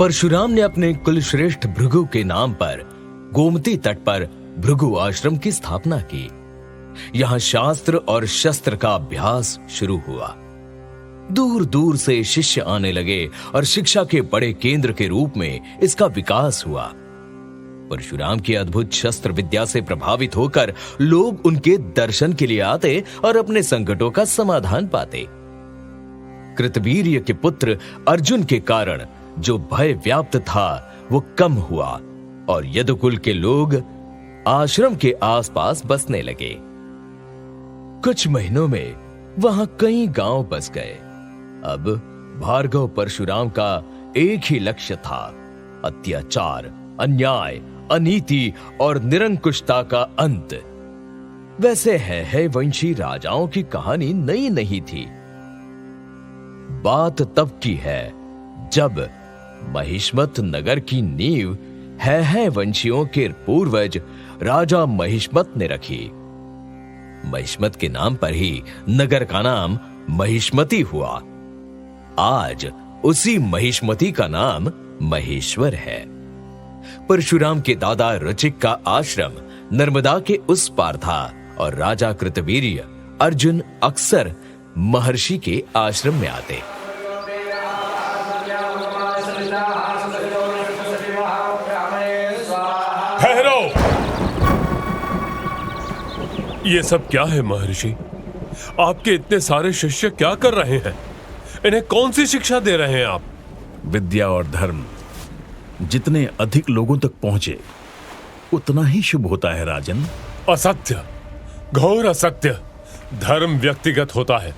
परशुराम ने अपने कुलश्रेष्ठ भृगु के नाम पर गोमती तट पर भृगु आश्रम की स्थापना की। यहां शास्त्र और शस्त्र का अभ्यास शुरू हुआ। दूर दूर से शिष्य आने लगे और शिक्षा के बड़े केंद्र के रूप में इसका विकास हुआ। परशुराम की अद्भुत शस्त्र विद्या से प्रभावित होकर लोग उनके दर्शन के लिए आते और अपने संकटों का समाधान पाते। कृतवीर्य के पुत्र अर्जुन के कारण जो भय व्याप्त था वो कम हुआ और यदुकुल के लोग आश्रम के आसपास बसने लगे। कुछ महीनों में वहां कई गांव बस गए। अब भार्गव परशुराम का एक ही लक्ष्य था, अत्याचार, अन्याय, अनीति और निरंकुशता का अंत। वैसे है वंशी राजाओं की कहानी नई नहीं थी। बात तब की है जब महिष्मत नगर की नींव है वंशियों के पूर्वज राजा महिष्मत ने रखी। महिष्मत के नाम पर ही नगर का नाम महिष्मती हुआ। आज उसी महिष्मती का नाम महेश्वर है। परशुराम के दादा रुचिक का आश्रम नर्मदा के उस पार था और राजा कृतवीर्य अर्जुन अक्सर महर्षि के आश्रम में आते। ठहरो! ये सब क्या है महर्षि? आपके इतने सारे शिष्य क्या कर रहे हैं? इन्हें कौन सी शिक्षा दे रहे हैं आप? विद्या और धर्म जितने अधिक लोगों तक पहुंचे उतना ही शुभ होता है राजन। असत्य, घोर असत्य। धर्म व्यक्तिगत होता है,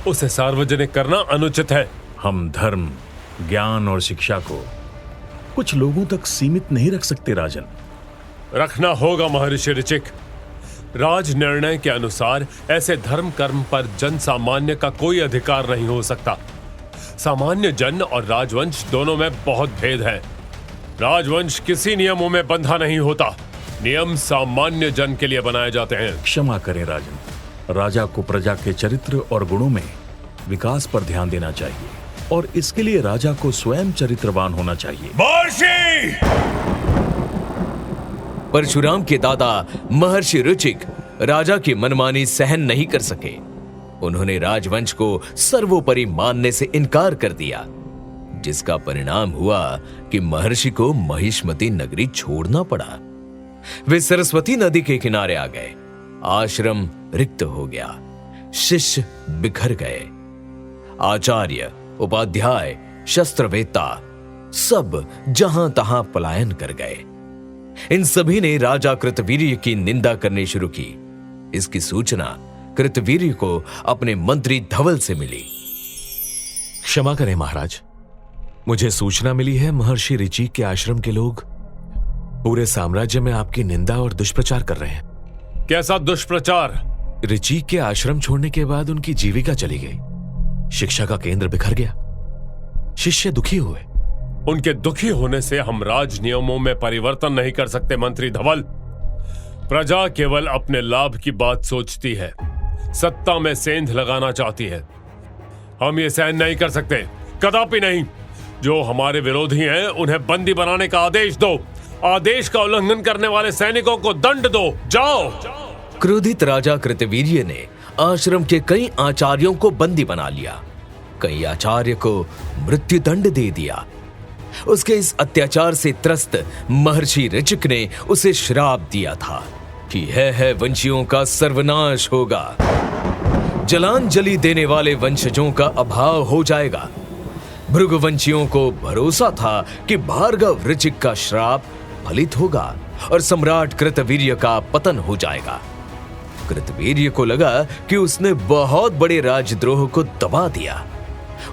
उसे सार्वजनिक करना अनुचित है। हम धर्म, ज्ञान और शिक्षा को कुछ लोगों तक सीमित नहीं रख सकते राजन। रखना होगा महर्षि ऋचिक। राज निर्णय के अनुसार ऐसे धर्म कर्म पर जन सामान्य का कोई अधिकार नहीं हो सकता। सामान्य जन और राजवंश दोनों में बहुत भेद है। राजवंश किसी नियमों में बंधा नहीं होता। नियम सामान्य जन के लिए बनाए जाते हैं। क्षमा करें राजन, राजा को प्रजा के चरित्र और गुणों में विकास पर ध्यान देना चाहिए और इसके लिए राजा को स्वयं चरित्रवान होना चाहिए। महर्षि! परशुराम के दादा महर्षि रुचिक राजा की मनमानी सहन नहीं कर सके। उन्होंने राजवंश को सर्वोपरि मानने से इनकार कर दिया, जिसका परिणाम हुआ कि महर्षि को महिष्मती नगरी छोड़ना पड़ा। वे सरस्वती नदी के किनारे आ गए। आश्रम रिक्त हो गया, शिष्य बिखर गए। आचार्य, उपाध्याय, शस्त्रवेत्ता सब जहां तहां पलायन कर गए। इन सभी ने राजा कृतवीर्य की निंदा करनी शुरू की। इसकी सूचना कृतवीर्य को अपने मंत्री धवल से मिली। क्षमा करें महाराज, मुझे सूचना मिली है महर्षि ऋचिक के आश्रम के लोग पूरे साम्राज्य में आपकी निंदा और दुष्प्रचार कर रहे हैं। कैसा दुष्प्रचार? ऋचिक के आश्रम छोड़ने के बाद उनकी जीविका चली गई, शिक्षा का केंद्र बिखर गया, शिष्य दुखी हुए। उनके दुखी होने से हम राज नियमों में परिवर्तन नहीं कर सकते मंत्री धवल। प्रजा केवल अपने लाभ की बात सोचती है, सत्ता में सेंध लगाना चाहती है। हम ये सहन नहीं कर सकते, कदापि नहीं। जो हमारे विरोधी हैं उन्हें बंदी बनाने का आदेश दो। आदेश का उल्लंघन करने वाले सैनिकों को दंड दो। जाओ। क्रोधित राजा कृतवीर्य ने आश्रम के कई आचार्यों को बंदी बना लिया। कई आचार्य को मृत्यु दंड दे दिया। उसके इस अत्याचार से त्रस्त महर्षि ऋचिक ने उसे श्राप दिया था कि है वंशियों का सर्वनाश होगा। जलांजलि देने वाले वंशजों का अभाव हो जाएगा। भृगुवंशियों को भरोसा था कि भार्गव ऋचिक का श्राप फलित होगा और सम्राट कृतवीर्य का पतन हो जाएगा। कृतवीर्य को लगा कि उसने बहुत बड़े राजद्रोह को दबा दिया।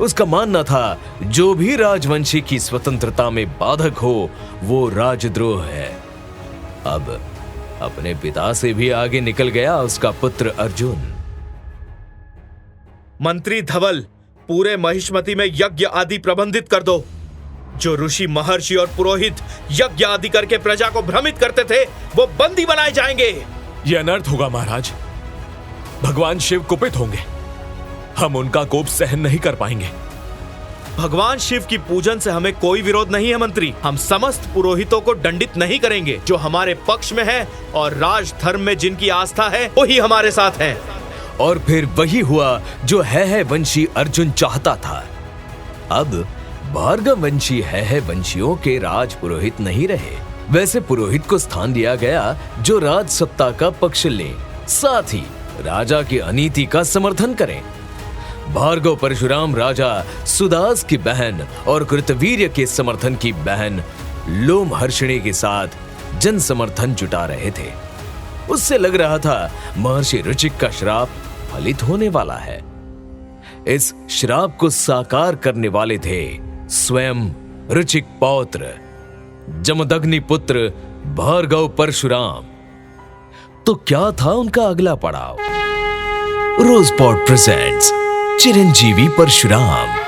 उसका मानना था जो भी राजवंशी की स्वतंत्रता में बाधक हो वो राजद्रोह है। अब अपने पिता से भी आगे निकल गया उसका पुत्र अर्जुन। मंत्री धवल, पूरे महिष्मती में यज्ञ आदि प्रबंधित कर दो। जो ऋषि, महर्षि और पुरोहित यज्ञ आदि करके प्रजा को भ्रमित करते थे वो बंदी बनाए जाएंगे। यह अनर्थ होगा महाराज। भगवान शिव कुपित होंगे, हम उनका कोप सहन नहीं कर पाएंगे। भगवान शिव की पूजन से हमें कोई विरोध नहीं है मंत्री। हम समस्त पुरोहितों को दंडित नहीं करेंगे जो हमारे पक्ष में है, और राज धर्म में जिनकी आस्था है वही हमारे साथ है। और फिर वही हुआ जो है वंशी अर्जुन चाहता था। अब भार्गव वंशी है वंशियों के राज पुरोहित नहीं रहे। वैसे पुरोहित को स्थान दिया गया जो राज सत्ता का पक्ष ले, साथ ही राजा की अनीति का समर्थन करें। भार्गव परशुराम राजा सुदास की बहन और कृतवीर्य के समर्थन की बहन लोमहर्षिणी के साथ जन समर्थन जुटा रहे थे। उससे लग रहा था महर्षि ऋचिक का श्राप फलित होने वाला है। इस श्राप को साकार करने वाले थे स्वयं ऋचिक पौत्र जमदग्नि पुत्र भार्गव परशुराम। तो क्या था उनका अगला पड़ाव? रोजपॉट प्रेजेंट्स चिरंजीवी परशुराम।